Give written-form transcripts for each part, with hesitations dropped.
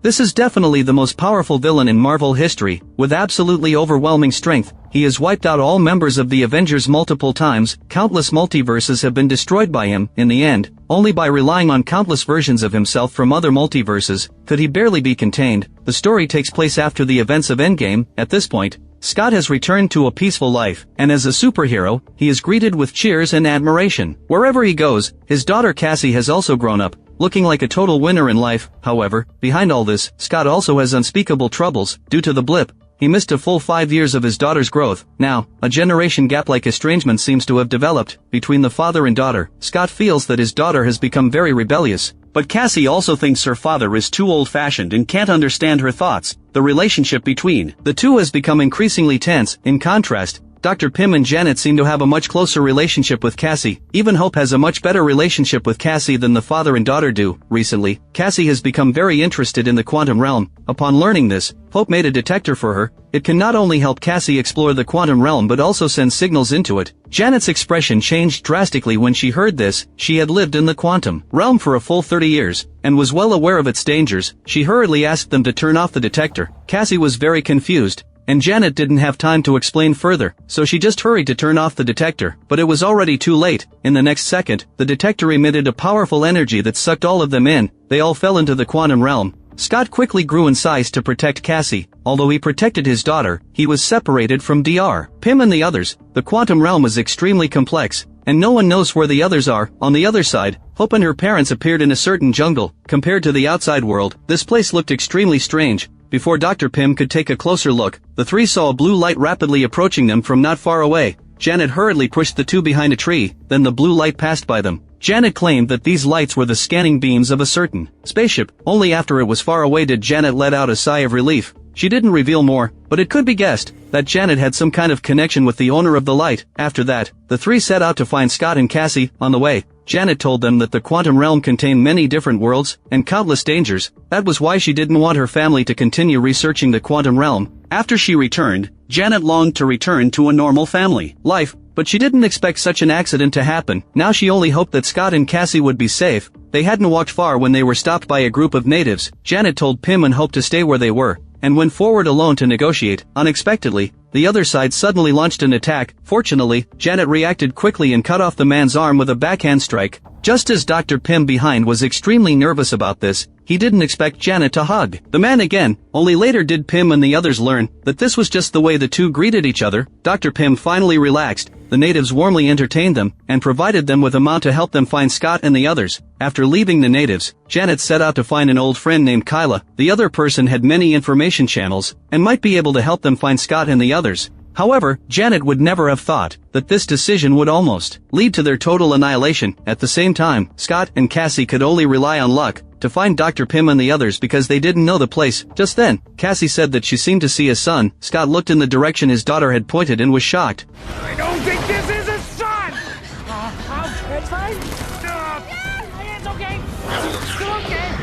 This is definitely the most powerful villain in Marvel history, with absolutely overwhelming strength. He has wiped out all members of the Avengers multiple times, countless multiverses have been destroyed by him. In the end, only by relying on countless versions of himself from other multiverses could he barely be contained. The story takes place after the events of Endgame. At this point, Scott has returned to a peaceful life, and as a superhero, he is greeted with cheers and admiration. Wherever he goes, his daughter Cassie has also grown up, looking like a total winner in life. However, behind all this, Scott also has unspeakable troubles. Due to the blip, he missed a full 5 years of his daughter's growth. Now, a generation gap-like estrangement seems to have developed between the father and daughter. Scott feels that his daughter has become very rebellious, but Cassie also thinks her father is too old-fashioned and can't understand her thoughts. The relationship between the two has become increasingly tense. In contrast, Dr. Pym and Janet seem to have a much closer relationship with Cassie. Even Hope has a much better relationship with Cassie than the father and daughter do. Recently, Cassie has become very interested in the quantum realm. Upon learning this, Hope made a detector for her. It can not only help Cassie explore the quantum realm but also send signals into it. Janet's expression changed drastically when she heard this. She had lived in the quantum realm for a full 30 years, and was well aware of its dangers. She hurriedly asked them to turn off the detector. Cassie was very confused, and Janet didn't have time to explain further, so she just hurried to turn off the detector. But it was already too late. In the next second, the detector emitted a powerful energy that sucked all of them in. They all fell into the quantum realm. Scott quickly grew in size to protect Cassie. Although he protected his daughter, he was separated from Dr. Pym and the others. The quantum realm is extremely complex, and no one knows where the others are. On the other side, Hope and her parents appeared in a certain jungle. Compared to the outside world, this place looked extremely strange. Before Dr. Pym could take a closer look, the three saw a blue light rapidly approaching them from not far away. Janet hurriedly pushed the two behind a tree, then the blue light passed by them. Janet claimed that these lights were the scanning beams of a certain spaceship. Only after it was far away did Janet let out a sigh of relief. She didn't reveal more, but it could be guessed that Janet had some kind of connection with the owner of the light. After that, the three set out to find Scott and Cassie. On the way, Janet told them that the quantum realm contained many different worlds and countless dangers. That was why she didn't want her family to continue researching the quantum realm. After she returned, Janet longed to return to a normal family life, but she didn't expect such an accident to happen. Now she only hoped that Scott and Cassie would be safe. They hadn't walked far when they were stopped by a group of natives. Janet told Pym and Hope to stay where they were, and went forward alone to negotiate. Unexpectedly, the other side suddenly launched an attack. Fortunately, Janet reacted quickly and cut off the man's arm with a backhand strike. Just as Dr. Pym behind was extremely nervous about this, he didn't expect Janet to hug the man again. Only later did Pym and the others learn that this was just the way the two greeted each other. Dr. Pym finally relaxed. The natives warmly entertained them, and provided them with a mount to help them find Scott and the others. After leaving the natives, Janet set out to find an old friend named Kyla. The other person had many information channels, and might be able to help them find Scott and the others. However, Janet would never have thought that this decision would almost lead to their total annihilation. At the same time, Scott and Cassie could only rely on luck to find Dr. Pym and the others because they didn't know the place. Just then, Cassie said that she seemed to see a sun. Scott looked in the direction his daughter had pointed and was shocked. I don't think this is a sun! It's fine. Yeah, it's okay. Still okay.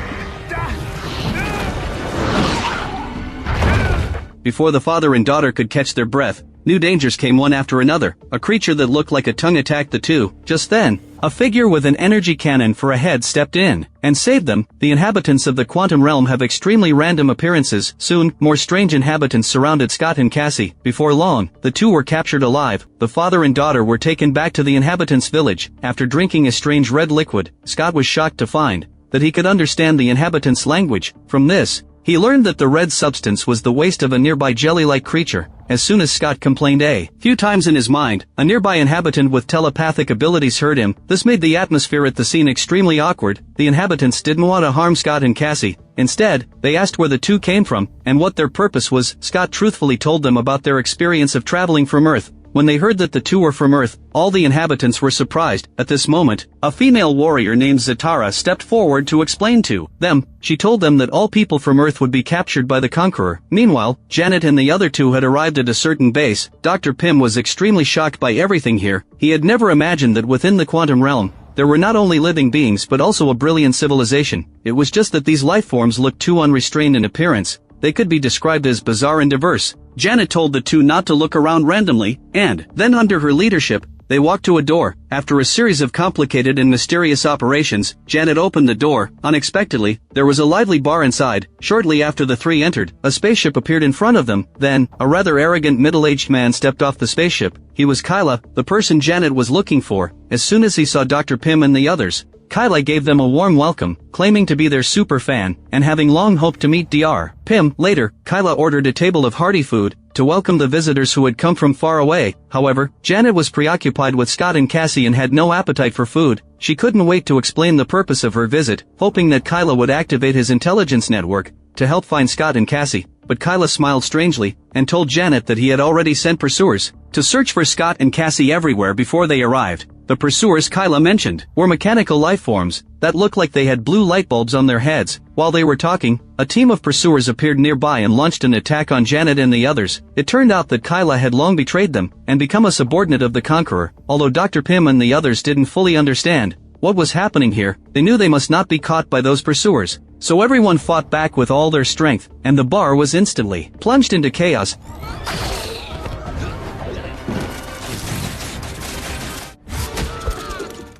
Before the father and daughter could catch their breath, new dangers came one after another. A creature that looked like a tongue attacked the two. Just then, a figure with an energy cannon for a head stepped in and saved them. The inhabitants of the quantum realm have extremely random appearances. Soon, more strange inhabitants surrounded Scott and Cassie. Before long, the two were captured alive. The father and daughter were taken back to the inhabitants' village. After drinking a strange red liquid, Scott was shocked to find that he could understand the inhabitants' language. From this, he learned that the red substance was the waste of a nearby jelly-like creature. As soon as Scott complained a few times in his mind, a nearby inhabitant with telepathic abilities heard him. This made the atmosphere at the scene extremely awkward. The inhabitants didn't want to harm Scott and Cassie. Instead, they asked where the two came from and what their purpose was. Scott truthfully told them about their experience of traveling from Earth. When they heard that the two were from Earth, all the inhabitants were surprised. At this moment, a female warrior named Zatara stepped forward to explain to them. She told them that all people from Earth would be captured by the Conqueror. Meanwhile, Janet and the other two had arrived at a certain base. Dr. Pym was extremely shocked by everything here. He had never imagined that within the quantum realm, there were not only living beings but also a brilliant civilization. It was just that these life forms looked too unrestrained in appearance. They could be described as bizarre and diverse. Janet told the two not to look around randomly, and then under her leadership, they walked to a door. After a series of complicated and mysterious operations, Janet opened the door. Unexpectedly, there was a lively bar inside. Shortly after the three entered, a spaceship appeared in front of them. Then, a rather arrogant middle-aged man stepped off the spaceship. He was Kyla, the person Janet was looking for. As soon as he saw Dr. Pym and the others, Kyla gave them a warm welcome, claiming to be their super fan, and having long hoped to meet Dr. Pym. Later, Kyla ordered a table of hearty food to welcome the visitors who had come from far away. However, Janet was preoccupied with Scott and Cassie and had no appetite for food. She couldn't wait to explain the purpose of her visit, hoping that Kyla would activate his intelligence network to help find Scott and Cassie. But Kyla smiled strangely and told Janet that he had already sent pursuers to search for Scott and Cassie everywhere before they arrived. The pursuers Kyla mentioned were mechanical life forms that looked like they had blue light bulbs on their heads. While they were talking, a team of pursuers appeared nearby and launched an attack on Janet and the others. It turned out that Kyla had long betrayed them and become a subordinate of the Conqueror. Although Dr. Pym and the others didn't fully understand what was happening here, they knew they must not be caught by those pursuers. So everyone fought back with all their strength, and the bar was instantly plunged into chaos.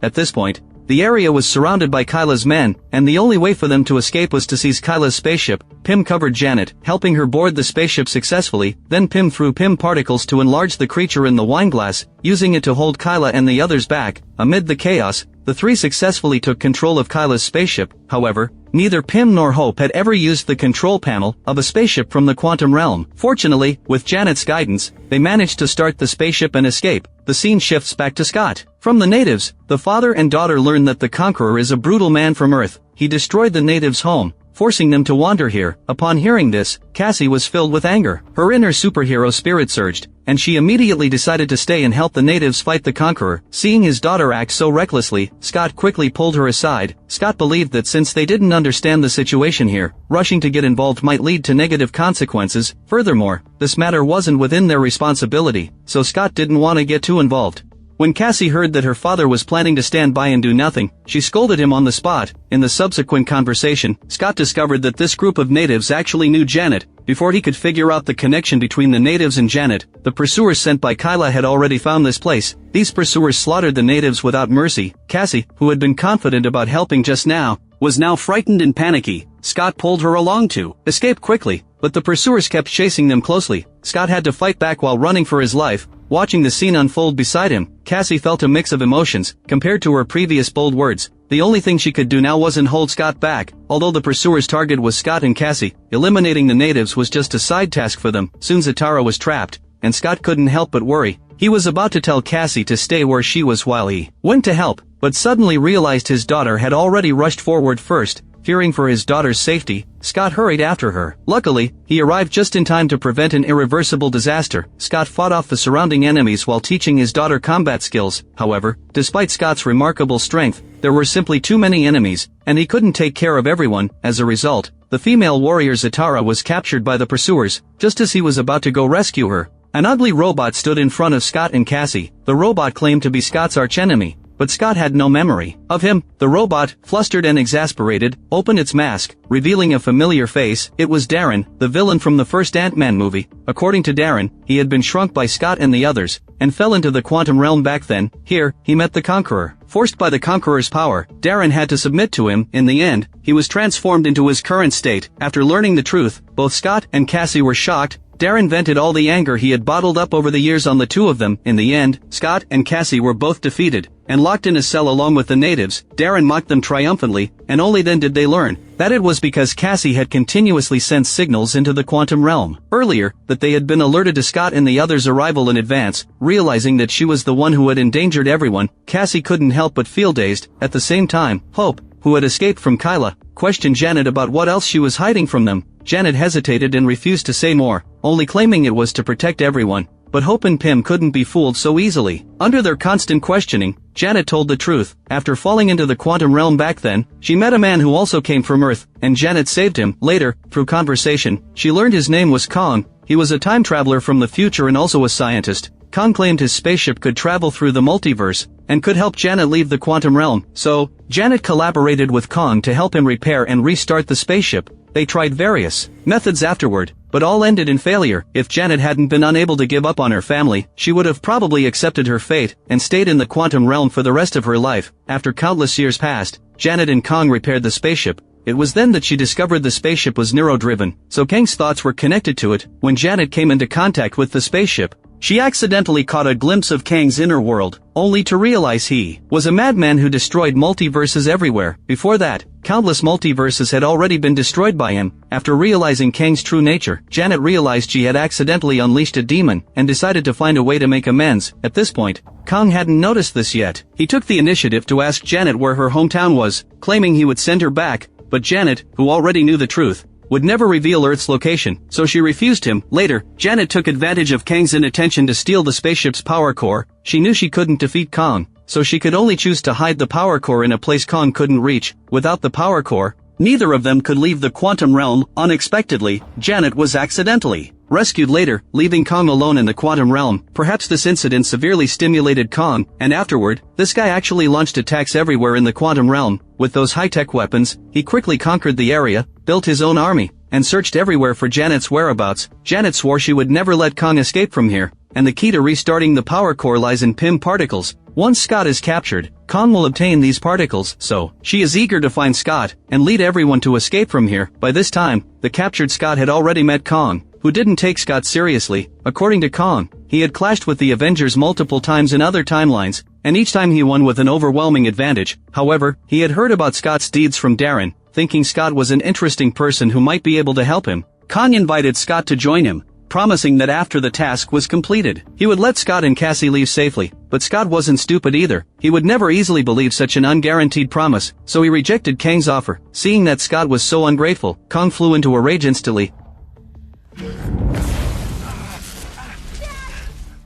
At this point, the area was surrounded by Kyla's men, and the only way for them to escape was to seize Kyla's spaceship. Pym covered Janet, helping her board the spaceship successfully. Then Pym threw Pym particles to enlarge the creature in the wineglass, using it to hold Kyla and the others back. Amid the chaos, the three successfully took control of Kyla's spaceship. However, neither Pym nor Hope had ever used the control panel of a spaceship from the quantum realm. Fortunately, with Janet's guidance, they managed to start the spaceship and escape. The scene shifts back to Scott. From the natives, the father and daughter learn that the Conqueror is a brutal man from Earth. He destroyed the natives' home, forcing them to wander here. Upon hearing this, Cassie was filled with anger. Her inner superhero spirit surged, and she immediately decided to stay and help the natives fight the Conqueror. Seeing his daughter act so recklessly, Scott quickly pulled her aside. Scott believed that since they didn't understand the situation here, rushing to get involved might lead to negative consequences. Furthermore, this matter wasn't within their responsibility, so Scott didn't want to get too involved. When Cassie heard that her father was planning to stand by and do nothing, she scolded him on the spot. In the subsequent conversation, Scott discovered that this group of natives actually knew Janet. Before he could figure out the connection between the natives and Janet, the pursuers sent by Kyla had already found this place. These pursuers slaughtered the natives without mercy. Cassie, who had been confident about helping just now, was now frightened and panicky. Scott pulled her along to escape quickly, but the pursuers kept chasing them closely. Scott had to fight back while running for his life. Watching the scene unfold beside him, Cassie felt a mix of emotions. Compared to her previous bold words, the only thing she could do now wasn't hold Scott back. Although the pursuers' target was Scott and Cassie, eliminating the natives was just a side task for them. Soon Zatara was trapped, and Scott couldn't help but worry. He was about to tell Cassie to stay where she was while he went to help, but suddenly realized his daughter had already rushed forward first. Fearing for his daughter's safety, Scott hurried after her. Luckily, he arrived just in time to prevent an irreversible disaster. Scott fought off the surrounding enemies while teaching his daughter combat skills. However, despite Scott's remarkable strength, there were simply too many enemies, and he couldn't take care of everyone. As a result, the female warrior Zatara was captured by the pursuers. Just as he was about to go rescue her, an ugly robot stood in front of Scott and Cassie. The robot claimed to be Scott's archenemy, but Scott had no memory of him. The robot, flustered and exasperated, opened its mask, revealing a familiar face. It was Darren, the villain from the first Ant-Man movie. According to Darren, he had been shrunk by Scott and the others, and fell into the quantum realm back then. Here, he met the Conqueror. Forced by the Conqueror's power, Darren had to submit to him. In the end, he was transformed into his current state. After learning the truth, both Scott and Cassie were shocked. Darren vented all the anger he had bottled up over the years on the two of them. In the end, Scott and Cassie were both defeated and locked in a cell along with the natives. Darren mocked them triumphantly, and only then did they learn that it was because Cassie had continuously sent signals into the quantum realm earlier, that they had been alerted to Scott and the others' arrival in advance. Realizing that she was the one who had endangered everyone, Cassie couldn't help but feel dazed. At the same time, Hope, who had escaped from Kyla, questioned Janet about what else she was hiding from them. Janet hesitated and refused to say more, only claiming it was to protect everyone. But Hope and Pym couldn't be fooled so easily. Under their constant questioning, Janet told the truth. After falling into the quantum realm back then, she met a man who also came from Earth, and Janet saved him. Later, through conversation, she learned his name was Kong. He was a time traveler from the future and also a scientist. Kong claimed his spaceship could travel through the multiverse, and could help Janet leave the quantum realm. So, Janet collaborated with Kong to help him repair and restart the spaceship. They tried various methods afterward, but all ended in failure. If Janet hadn't been unable to give up on her family, she would have probably accepted her fate and stayed in the quantum realm for the rest of her life. After countless years passed, Janet and Kang repaired the spaceship. It was then that she discovered the spaceship was neuro-driven, so Kang's thoughts were connected to it. When Janet came into contact with the spaceship, she accidentally caught a glimpse of Kang's inner world, only to realize he was a madman who destroyed multiverses everywhere. Before that, countless multiverses had already been destroyed by him. After realizing Kang's true nature, Janet realized she had accidentally unleashed a demon and decided to find a way to make amends. At this point, Kang hadn't noticed this yet. He took the initiative to ask Janet where her hometown was, claiming he would send her back, but Janet, who already knew the truth, would never reveal Earth's location, so she refused him. Later, Janet took advantage of Kang's inattention to steal the spaceship's power core. She knew she couldn't defeat Kang, so she could only choose to hide the power core in a place Kang couldn't reach. Without the power core, neither of them could leave the quantum realm. Unexpectedly, Janet was accidentally rescued later, leaving Kang alone in the quantum realm. Perhaps this incident severely stimulated Kang, and afterward, this guy actually launched attacks everywhere in the quantum realm. With those high-tech weapons, he quickly conquered the area, built his own army, and searched everywhere for Janet's whereabouts. Janet swore she would never let Kang escape from here, and the key to restarting the power core lies in PIM particles. Once Scott is captured, Kang will obtain these particles, so she is eager to find Scott and lead everyone to escape from here. By this time, the captured Scott had already met Kang, who didn't take Scott seriously. According to Kang, he had clashed with the Avengers multiple times in other timelines, and each time he won with an overwhelming advantage. However, he had heard about Scott's deeds from Darren, thinking Scott was an interesting person who might be able to help him. Kang invited Scott to join him, promising that after the task was completed, he would let Scott and Cassie leave safely. But Scott wasn't stupid either. He would never easily believe such an unguaranteed promise, so he rejected Kang's offer. Seeing that Scott was so ungrateful, Kang flew into a rage instantly.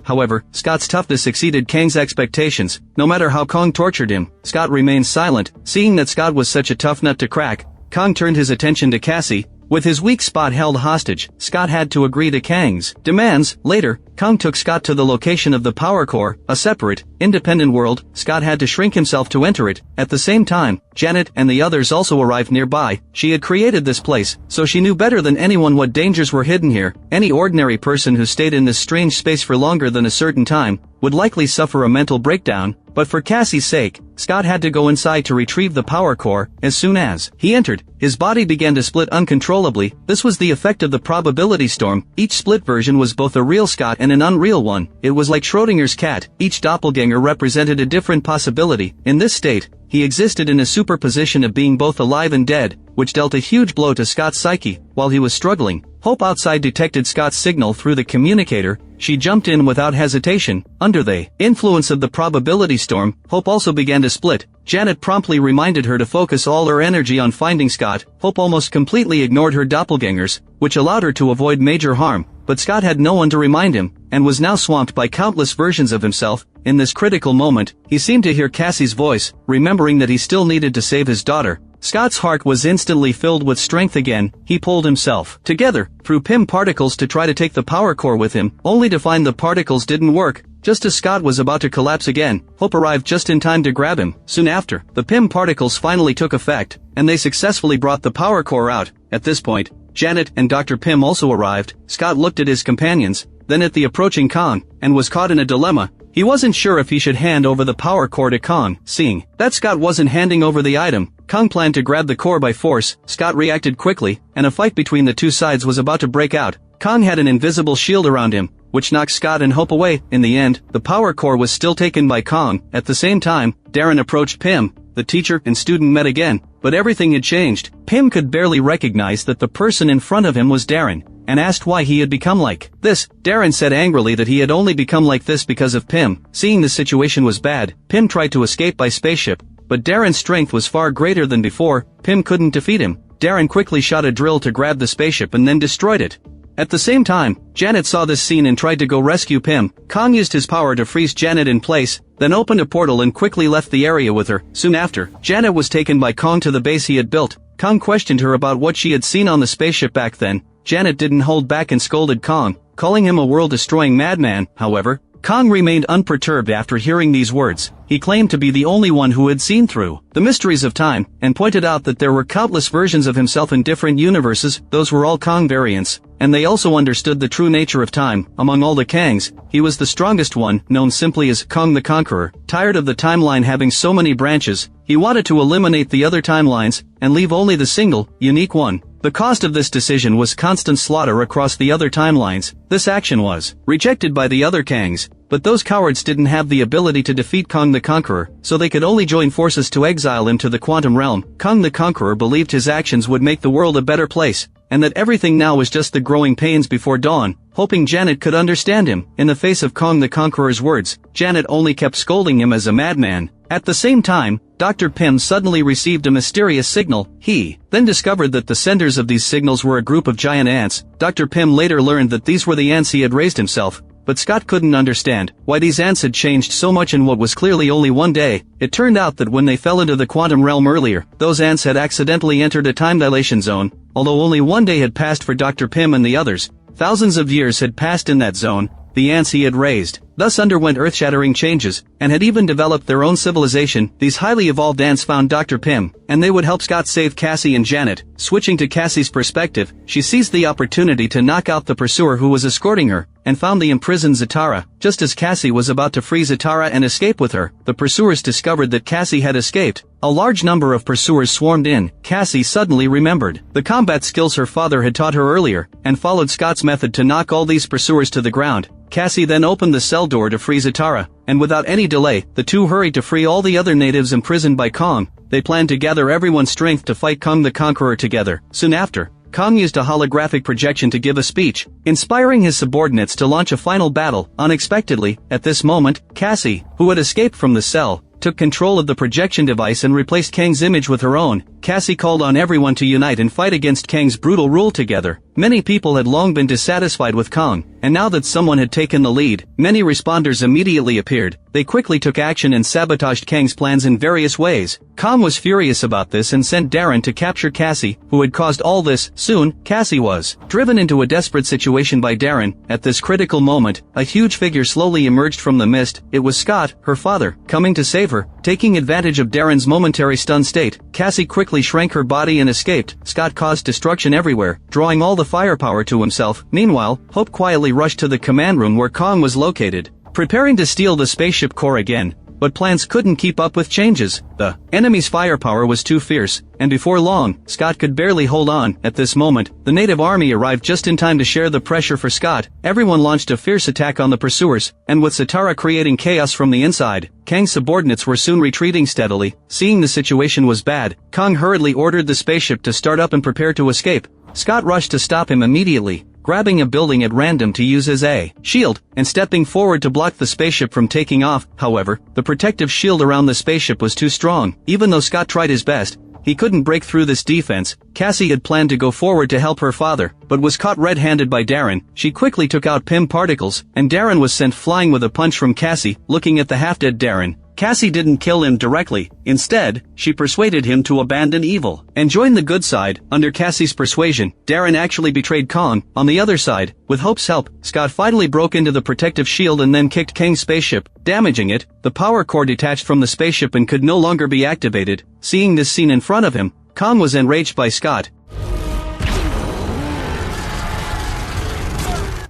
However, Scott's toughness exceeded Kang's expectations. No matter how Kang tortured him, Scott remained silent. Seeing that Scott was such a tough nut to crack, Kang turned his attention to Cassie. With his weak spot held hostage, Scott had to agree to Kang's demands. Later, Kang took Scott to the location of the power core, a separate, independent world. Scott had to shrink himself to enter it. At the same time, Janet and the others also arrived nearby. She had created this place, so she knew better than anyone what dangers were hidden here. Any ordinary person who stayed in this strange space for longer than a certain time would likely suffer a mental breakdown. But for Cassie's sake, Scott had to go inside to retrieve the power core. As soon as he entered, his body began to split uncontrollably. This was the effect of the probability storm. Each split version was both a real Scott and an unreal one. It was like Schrodinger's cat. Each doppelganger represented a different possibility. In this state, he existed in a superposition of being both alive and dead, which dealt a huge blow to Scott's psyche. While he was struggling, Hope outside detected Scott's signal through the communicator. She jumped in without hesitation. Under the influence of the probability storm, Hope also began to split. Janet promptly reminded her to focus all her energy on finding Scott. Hope almost completely ignored her doppelgangers, which allowed her to avoid major harm. But Scott had no one to remind him, and was now swamped by countless versions of himself. In this critical moment, he seemed to hear Cassie's voice, remembering that he still needed to save his daughter. Scott's heart was instantly filled with strength again. He pulled himself together, through PIM particles to try to take the power core with him, only to find the particles didn't work. Just as Scott was about to collapse again, Hope arrived just in time to grab him. Soon after, the PIM particles finally took effect, and they successfully brought the power core out. At this point, Janet and Dr. Pym also arrived. Scott looked at his companions, then at the approaching Kang, and was caught in a dilemma. He wasn't sure if he should hand over the power core to Kang. Seeing that Scott wasn't handing over the item, Kang planned to grab the core by force. Scott reacted quickly, and a fight between the two sides was about to break out. Kang had an invisible shield around him, which knocked Scott and Hope away. In the end, the power core was still taken by Kang. At the same time, Darren approached Pym. The teacher and student met again, but everything had changed. Pym could barely recognize that the person in front of him was Darren, and asked why he had become like this. Darren said angrily that he had only become like this because of Pym. Seeing the situation was bad, Pym tried to escape by spaceship, but Darren's strength was far greater than before. Pym couldn't defeat him. Darren quickly shot a drill to grab the spaceship and then destroyed it. At the same time, Janet saw this scene and tried to go rescue Pym. Kang used his power to freeze Janet in place, then opened a portal and quickly left the area with her. Soon after, Janet was taken by Kang to the base he had built. Kang questioned her about what she had seen on the spaceship back then. Janet didn't hold back and scolded Kang, calling him a world-destroying madman. However, Kang remained unperturbed after hearing these words. He claimed to be the only one who had seen through the mysteries of time, and pointed out that there were countless versions of himself in different universes. Those were all Kang variants, and they also understood the true nature of time. Among all the Kangs, he was the strongest one, known simply as Kong the Conqueror. Tired of the timeline having so many branches, he wanted to eliminate the other timelines, and leave only the single, unique one. The cost of this decision was constant slaughter across the other timelines. This action was rejected by the other Kangs, but those cowards didn't have the ability to defeat Kong the Conqueror, so they could only join forces to exile him to the Quantum Realm. Kong the Conqueror believed his actions would make the world a better place, and that everything now was just the growing pains before dawn. Hoping Janet could understand him, in the face of Kong the Conqueror's words, Janet only kept scolding him as a madman. At the same time, Dr. Pym suddenly received a mysterious signal. He then discovered that the senders of these signals were a group of giant ants. Dr. Pym later learned that these were the ants he had raised himself, but Scott couldn't understand why these ants had changed so much in what was clearly only one day. It turned out that when they fell into the quantum realm earlier, those ants had accidentally entered a time dilation zone. Although only one day had passed for Dr. Pym and the others, thousands of years had passed in that zone. The ants he had raised thus underwent earth-shattering changes, and had even developed their own civilization. These highly evolved ants found Dr. Pym, and they would help Scott save Cassie and Janet. Switching to Cassie's perspective, she seized the opportunity to knock out the pursuer who was escorting her, and found the imprisoned Zatara. Just as Cassie was about to free Zatara and escape with her, the pursuers discovered that Cassie had escaped. A large number of pursuers swarmed in. Cassie suddenly remembered the combat skills her father had taught her earlier, and followed Scott's method to knock all these pursuers to the ground. Cassie then opened the cell door to free Zatara, and without any delay, the two hurried to free all the other natives imprisoned by Kong. They planned to gather everyone's strength to fight Kong the Conqueror together. Soon after, Kong used a holographic projection to give a speech, inspiring his subordinates to launch a final battle. Unexpectedly, at this moment, Cassie, who had escaped from the cell, took control of the projection device and replaced Kang's image with her own. Cassie called on everyone to unite and fight against Kang's brutal rule together. Many people had long been dissatisfied with Kong, and now that someone had taken the lead, many responders immediately appeared. They quickly took action and sabotaged Kang's plans in various ways. Kong was furious about this and sent Darren to capture Cassie, who had caused all this. Soon, Cassie was driven into a desperate situation by Darren. At this critical moment, a huge figure slowly emerged from the mist. It was Scott, her father, coming to save her. Taking advantage of Darren's momentary stunned state, Cassie quickly shrank her body and escaped. Scott caused destruction everywhere, drawing all the firepower to himself. Meanwhile, Hope quietly rushed to the command room where Kong was located, preparing to steal the spaceship core again. But plans couldn't keep up with changes. The enemy's firepower was too fierce, and before long, Scott could barely hold on. At this moment, the native army arrived just in time to share the pressure for Scott. Everyone launched a fierce attack on the pursuers, and with Zatara creating chaos from the inside, Kang's subordinates were soon retreating steadily. Seeing the situation was bad, Kong hurriedly ordered the spaceship to start up and prepare to escape. Scott rushed to stop him immediately, grabbing a building at random to use as a shield, and stepping forward to block the spaceship from taking off. However, the protective shield around the spaceship was too strong. Even though Scott tried his best, he couldn't break through this defense. Cassie had planned to go forward to help her father, but was caught red-handed by Darren. She quickly took out Pym particles, and Darren was sent flying with a punch from Cassie. Looking at the half-dead Darren, Cassie didn't kill him directly. Instead, she persuaded him to abandon evil and join the good side. Under Cassie's persuasion, Darren actually betrayed Kong. On the other side, with Hope's help, Scott finally broke into the protective shield and then kicked Kang's spaceship, damaging it. The power core detached from the spaceship and could no longer be activated. Seeing this scene in front of him, Kong was enraged by Scott.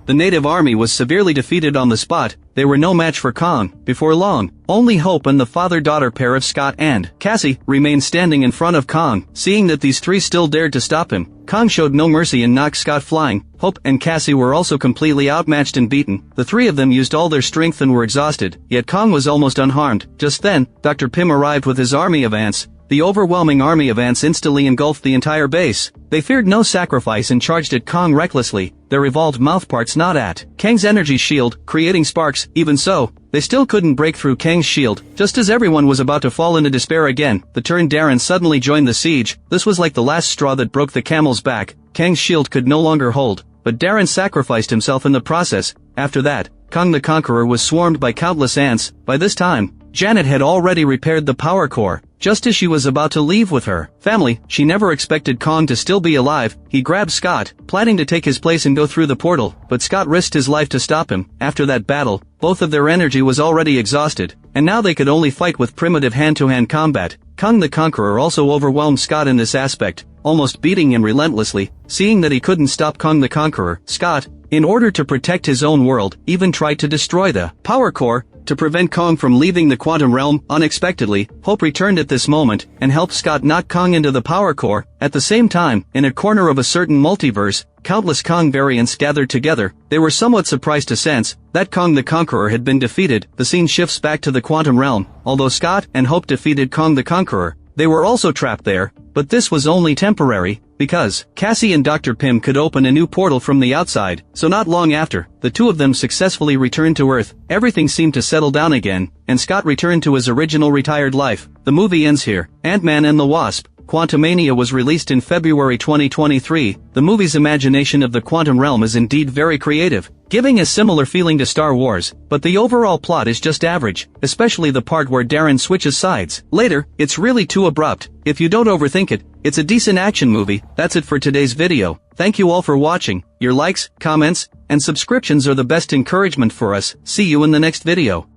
The native army was severely defeated on the spot. They were no match for Kong. Before long, only Hope and the father-daughter pair of Scott and Cassie remained standing in front of Kong. Seeing that these three still dared to stop him, Kong showed no mercy and knocked Scott flying. Hope and Cassie were also completely outmatched and beaten. The three of them used all their strength and were exhausted, yet Kong was almost unharmed. Just then, Dr. Pym arrived with his army of ants. The overwhelming army of ants instantly engulfed the entire base. They feared no sacrifice and charged at Kong recklessly, their evolved mouthparts not at Kang's energy shield, creating sparks. Even so, they still couldn't break through Kang's shield. Just as everyone was about to fall into despair again, the turned Darren suddenly joined the siege. This was like the last straw that broke the camel's back. Kang's shield could no longer hold, but Darren sacrificed himself in the process. After that, Kong the Conqueror was swarmed by countless ants. By this time, Janet had already repaired the power core. Just as she was about to leave with her family, she never expected Kong to still be alive. He grabbed Scott, planning to take his place and go through the portal, but Scott risked his life to stop him. After that battle, both of their energy was already exhausted, and now they could only fight with primitive hand-to-hand combat. Kong the Conqueror also overwhelmed Scott in this aspect. almost beating him relentlessly. Seeing that he couldn't stop Kong the Conqueror, Scott, in order to protect his own world, even tried to destroy the power core to prevent Kong from leaving the quantum realm. Unexpectedly, Hope returned at this moment and helped Scott knock Kong into the power core. At the same time, in a corner of a certain multiverse, countless Kong variants gathered together. They were somewhat surprised to sense that Kong the Conqueror had been defeated. The scene shifts back to the quantum realm. Although Scott and Hope defeated Kong the Conqueror, they were also trapped there, but this was only temporary, because Cassie and Dr. Pym could open a new portal from the outside. So not long after, the two of them successfully returned to Earth. Everything seemed to settle down again, and Scott returned to his original retired life. The movie ends here. Ant-Man and the Wasp: Quantumania was released in February 2023. The movie's imagination of the quantum realm is indeed very creative, giving a similar feeling to Star Wars, but the overall plot is just average, especially the part where Darren switches sides. Later, it's really too abrupt. If you don't overthink it, it's a decent action movie. That's it for today's video. Thank you all for watching. Your likes, comments, and subscriptions are the best encouragement for us. See you in the next video.